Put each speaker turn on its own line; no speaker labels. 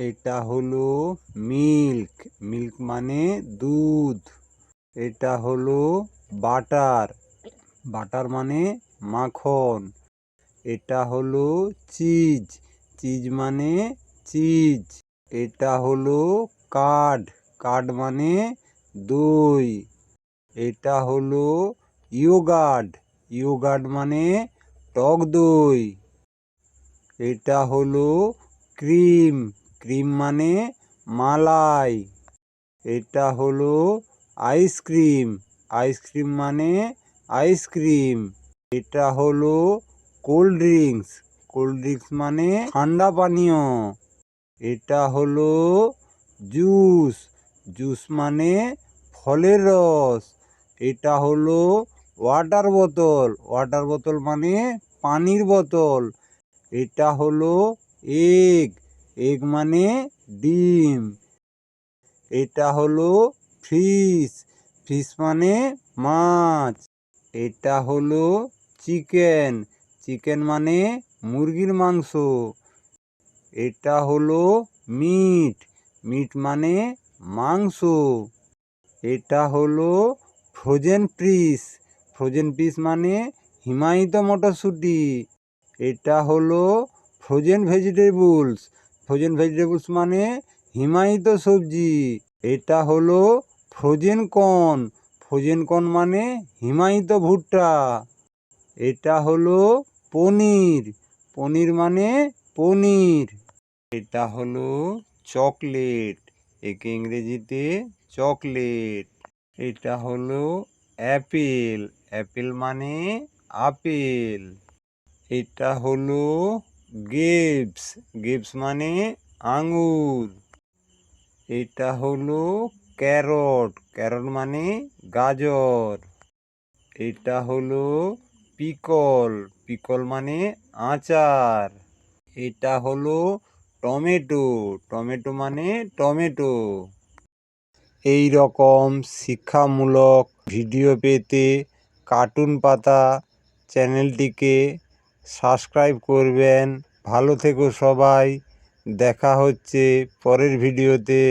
এটা হলো milk, milk মানে দুধ। এটা হলো বাটার, বাটার মানে মাখন। এটা হলো চিজ, চিজ মানে চিজ। এটা হলো কার্ড, কার্ড মানে দই। এটা হলো ইয়োগার্ট, ইয়োগার্ট মানে টক দই। এটা হলো ক্রিম, ক্রিম মানে মালাই। এটা হলো আইসক্রিম, আইসক্রিম মানে আইসক্রিম। এটা হলো কোল্ড ড্রিঙ্কস, কোল্ড ড্রিঙ্কস মানে ঠান্ডা পানীয়। এটা হলো জুস, জুস মানে ফলের রস। এটা হলো ওয়াটার বোতল, ওয়াটার বোতল মানে পানির বোতল। এটা হলো এগ, এগ মানে ডিম। এটা হলো ফিশ, ফিশ মানে মাছ। এটা হলো চিকেন, চিকেন মানে মুরগির মাংস। এটা হলো মিট, মিট মানে মাংস। এটা হলো ফ্রোজেন ফিশ, ফ্রোজেন ফিশ মানে হিমায়িত মটরশুঁটি। এটা হলো ফ্রোজেন ভেজিটেবলস, ফ্রোজেন ভেজিটেবলস মানে হিমায়িত সবজি। এটা হলো ফ্রোজেন কর্ন, ফ্রোজেন কর্ন মানে হিমায়িত ভুট্টা। এটা হলো পনির, পনির মানে পনির। এটা হলো চকলেট, একে ইংরেজিতে চকলেট। এটা হলো অ্যাপেল, অ্যাপেল মানে আপেল। এটা হলো গ্রেপস, গ্রেপস মানে আঙুর। এটা হলো ক্যারট, ক্যারট মানে গাজর। এটা হলো পিকল, পিকল মানে আচার। এটা হলো টমেটো, টমেটো মানে টমেটো। এই রকম শিক্ষামূলক ভিডিও পেতে কার্টুন পাতা চ্যানেলটিকে সাবস্ক্রাইব করবেন। ভালো থেকো সবাই, দেখা হচ্ছে পরের ভিডিওতে।